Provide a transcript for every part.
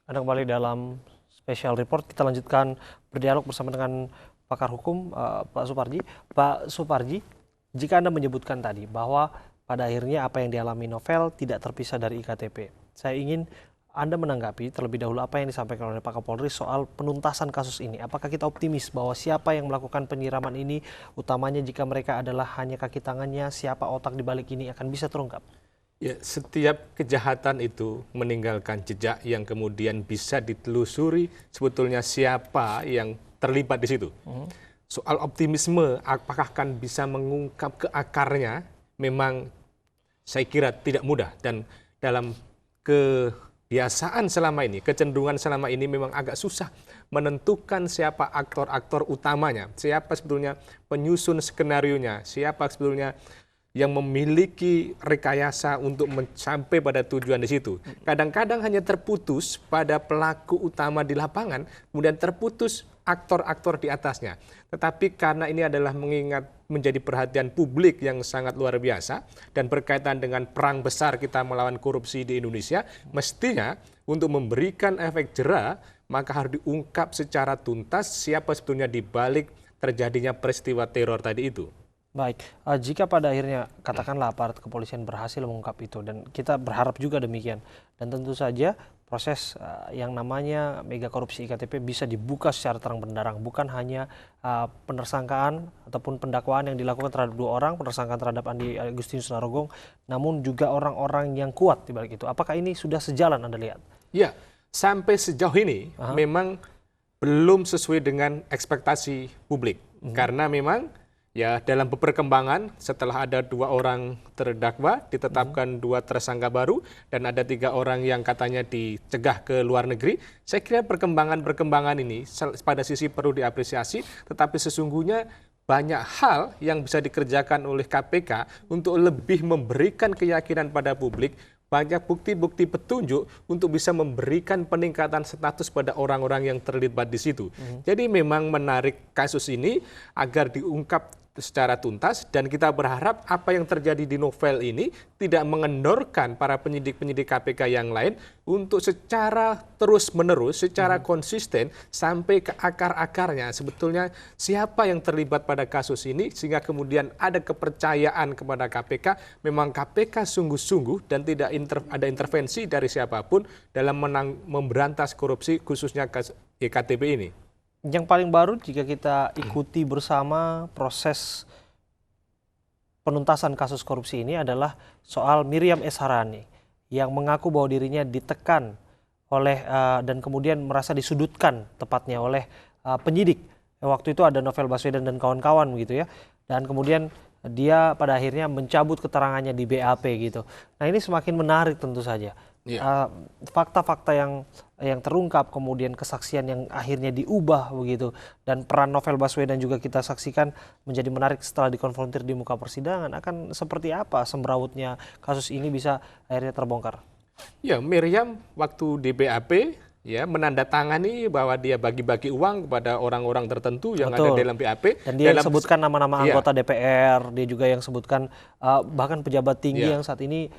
Anda kembali dalam special report. Kita lanjutkan berdialog bersama dengan pakar hukum Pak Suparji. Pak Suparji, jika Anda menyebutkan tadi bahwa pada akhirnya apa yang dialami novel tidak terpisah dari IKTP, saya ingin Anda menanggapi terlebih dahulu apa yang disampaikan oleh Pak Kapolri soal penuntasan kasus ini. Apakah kita optimis bahwa siapa yang melakukan penyiraman ini, utamanya jika mereka adalah hanya kaki tangannya, siapa otak di balik ini akan bisa terungkap? Ya, setiap kejahatan itu meninggalkan jejak yang kemudian bisa ditelusuri sebetulnya siapa yang terlibat di situ. Soal optimisme, apakah akan bisa mengungkap ke akarnya, memang saya kira tidak mudah. Dan dalam kebiasaan selama ini, kecenderungan selama ini memang agak susah menentukan siapa aktor-aktor utamanya, siapa sebetulnya penyusun skenarionya, siapa sebetulnya yang memiliki rekayasa untuk sampai pada tujuan di situ. Kadang-kadang hanya terputus pada pelaku utama di lapangan, kemudian terputus aktor-aktor di atasnya. Tetapi karena ini adalah menjadi perhatian publik yang sangat luar biasa dan berkaitan dengan perang besar kita melawan korupsi di Indonesia, mestinya untuk memberikan efek jera, maka harus diungkap secara tuntas siapa sebetulnya di balik terjadinya peristiwa teror tadi itu. Baik, jika pada akhirnya katakanlah aparat kepolisian berhasil mengungkap itu dan kita berharap juga demikian, dan tentu saja proses yang namanya mega korupsi IKTP bisa dibuka secara terang benderang, bukan hanya penersangkaan ataupun pendakwaan yang dilakukan terhadap 2 orang, penersangkaan terhadap Andi Agustinus Narogong, namun juga orang-orang yang kuat di balik itu. Apakah ini sudah sejalan Anda lihat? Ya, sampai sejauh ini memang belum sesuai dengan ekspektasi publik. Karena memang ya dalam perkembangan setelah ada 2 orang terdakwa, ditetapkan 2 tersangka baru, dan ada 3 orang yang katanya dicegah ke luar negeri. Saya kira perkembangan ini pada sisi perlu diapresiasi, tetapi sesungguhnya banyak hal yang bisa dikerjakan oleh KPK untuk lebih memberikan keyakinan pada publik, banyak bukti-bukti petunjuk untuk bisa memberikan peningkatan status pada orang-orang yang terlibat di situ. Jadi memang menarik kasus ini agar diungkap secara tuntas, dan kita berharap apa yang terjadi di novel ini tidak mengendorkan para penyidik-penyidik KPK yang lain untuk secara terus-menerus, secara konsisten sampai ke akar-akarnya sebetulnya siapa yang terlibat pada kasus ini, sehingga kemudian ada kepercayaan kepada KPK, memang KPK sungguh-sungguh dan tidak ada intervensi dari siapapun dalam memberantas korupsi khususnya iktp ini. Yang paling baru jika kita ikuti bersama proses penuntasan kasus korupsi ini adalah soal Miriam S. Haryani yang mengaku bahwa dirinya ditekan oleh dan kemudian merasa disudutkan tepatnya oleh penyidik. Waktu itu ada Novel Baswedan dan kawan-kawan begitu ya. Dan kemudian dia pada akhirnya mencabut keterangannya di BAP gitu. Nah, ini semakin menarik tentu saja. Fakta-fakta yang terungkap, kemudian kesaksian yang akhirnya diubah begitu, dan peran Novel Baswedan juga kita saksikan menjadi menarik setelah dikonfrontir di muka persidangan. Akan seperti apa semrawutnya kasus ini bisa akhirnya terbongkar? Ya, Miriam waktu di BAP ya menandatangani bahwa dia bagi-bagi uang kepada orang-orang tertentu yang ada dalam BAP. Dan dia yang sebutkan nama-nama anggota DPR, dia juga yang sebutkan bahkan pejabat tinggi yang saat ini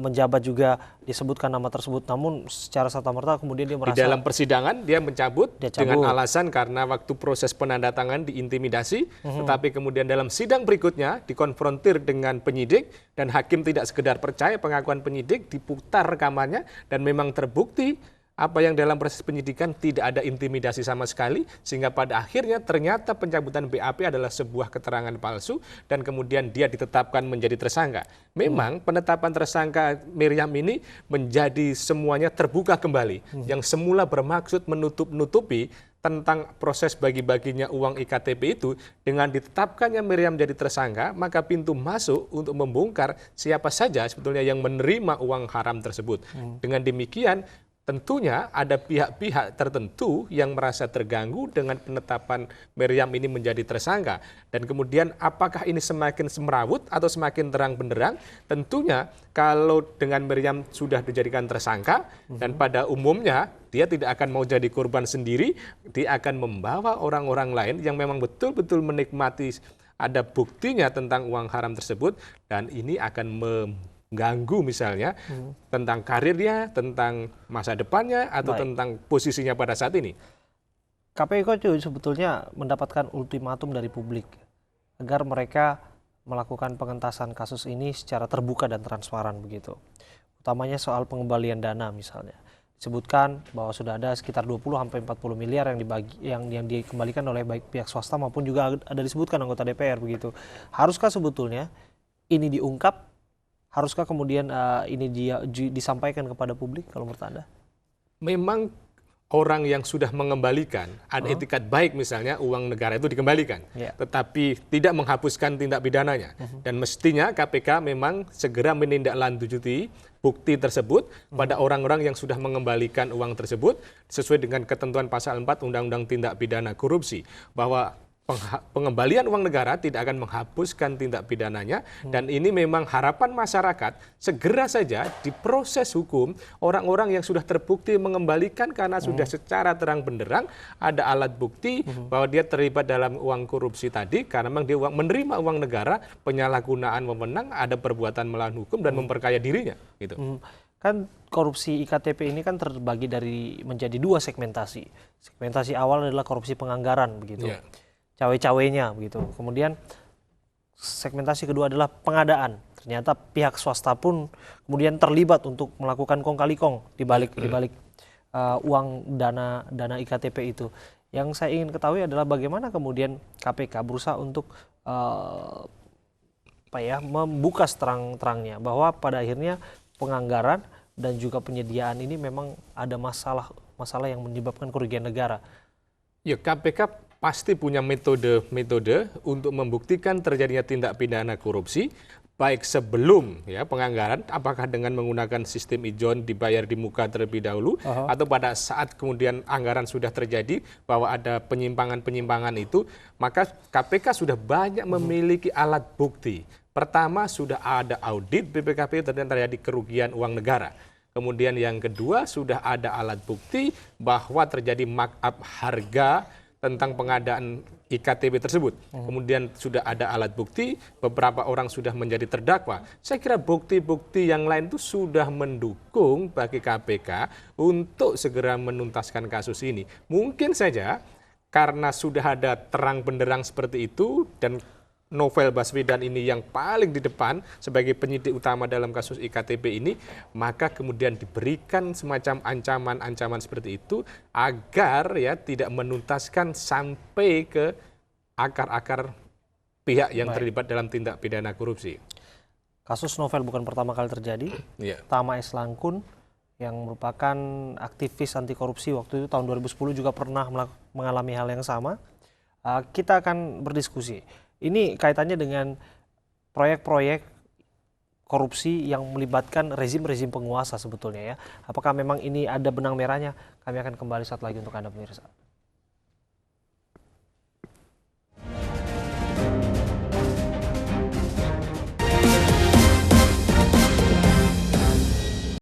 menjabat juga disebutkan nama tersebut. Namun secara serta-merta kemudian dia merasa di dalam persidangan dia mencabut dengan alasan karena waktu proses penandatangan diintimidasi, tetapi kemudian dalam sidang berikutnya dikonfrontir dengan penyidik dan hakim tidak sekedar percaya pengakuan penyidik, diputar rekamannya dan memang terbukti apa yang dalam proses penyidikan tidak ada intimidasi sama sekali, sehingga pada akhirnya ternyata pencabutan BAP adalah sebuah keterangan palsu dan kemudian dia ditetapkan menjadi tersangka. Memang penetapan tersangka Miriam ini menjadi semuanya terbuka kembali, yang semula bermaksud menutup-nutupi tentang proses bagi-baginya uang IKTP itu. Dengan ditetapkannya Miriam jadi tersangka, maka pintu masuk untuk membongkar siapa saja sebetulnya yang menerima uang haram tersebut. Dengan demikian tentunya ada pihak-pihak tertentu yang merasa terganggu dengan penetapan Miriam ini menjadi tersangka. Dan kemudian apakah ini semakin semrawut atau semakin terang benderang? Tentunya kalau dengan Miriam sudah dijadikan tersangka, dan pada umumnya dia tidak akan mau jadi korban sendiri, dia akan membawa orang-orang lain yang memang betul-betul menikmati ada buktinya tentang uang haram tersebut, dan ini akan ganggu misalnya tentang karirnya, tentang masa depannya, atau tentang posisinya pada saat ini. KPK juga sebetulnya mendapatkan ultimatum dari publik agar mereka melakukan pengentasan kasus ini secara terbuka dan transparan begitu. Utamanya soal pengembalian dana misalnya. Disebutkan bahwa sudah ada sekitar 20-40 miliar yang dikembalikan oleh baik pihak swasta maupun juga ada disebutkan anggota DPR begitu. Haruskah sebetulnya ini diungkap? Haruskah kemudian ini disampaikan kepada publik kalau menurut Anda? Memang orang yang sudah mengembalikan, ada etikat baik misalnya uang negara itu dikembalikan, tetapi tidak menghapuskan tindak pidananya. Dan mestinya KPK memang segera menindaklanjuti bukti tersebut pada orang-orang yang sudah mengembalikan uang tersebut sesuai dengan ketentuan pasal 4 Undang-Undang Tindak Pidana Korupsi, bahwa pengembalian uang negara tidak akan menghapuskan tindak pidananya, dan ini memang harapan masyarakat segera saja diproses hukum orang-orang yang sudah terbukti mengembalikan karena sudah secara terang benderang ada alat bukti bahwa dia terlibat dalam uang korupsi tadi karena memang dia menerima uang negara, penyalahgunaan wewenang, ada perbuatan melawan hukum dan memperkaya dirinya gitu. Kan korupsi IKTP ini kan terbagi menjadi dua segmentasi. Segmentasi awal adalah korupsi penganggaran begitu. Cawe-cawenya begitu. Kemudian segmentasi kedua adalah pengadaan. Ternyata pihak swasta pun kemudian terlibat untuk melakukan kong kali kong di balik uang dana IKTP itu. Yang saya ingin ketahui adalah bagaimana kemudian KPK berusaha untuk membuka seterang-terangnya bahwa pada akhirnya penganggaran dan juga penyediaan ini memang ada masalah yang menyebabkan kerugian negara. Ya, KPK pasti punya metode untuk membuktikan terjadinya tindak pidana korupsi, baik sebelum penganggaran, apakah dengan menggunakan sistem ijon dibayar di muka terlebih dahulu, atau pada saat kemudian anggaran sudah terjadi bahwa ada penyimpangan-penyimpangan itu, maka KPK sudah banyak memiliki alat bukti. Pertama, sudah ada audit BPKP terjadi kerugian uang negara. Kemudian yang kedua, sudah ada alat bukti bahwa terjadi markup harga tentang pengadaan IKTP tersebut. Kemudian sudah ada alat bukti, beberapa orang sudah menjadi terdakwa. Saya kira bukti-bukti yang lain itu sudah mendukung bagi KPK untuk segera menuntaskan kasus ini. Mungkin saja karena sudah ada terang benderang seperti itu dan Novel Baswedan ini yang paling di depan sebagai penyidik utama dalam kasus IKTP ini, maka kemudian diberikan semacam ancaman-ancaman seperti itu agar tidak menuntaskan sampai ke akar-akar pihak yang terlibat dalam tindak pidana korupsi. Kasus Novel bukan pertama kali terjadi. Tama S. Langkun yang merupakan aktivis anti korupsi waktu itu tahun 2010 juga pernah mengalami hal yang sama. Kita akan berdiskusi. Ini kaitannya dengan proyek-proyek korupsi yang melibatkan rezim-rezim penguasa sebetulnya ya. Apakah memang ini ada benang merahnya? Kami akan kembali saat lagi untuk Anda pemirsa.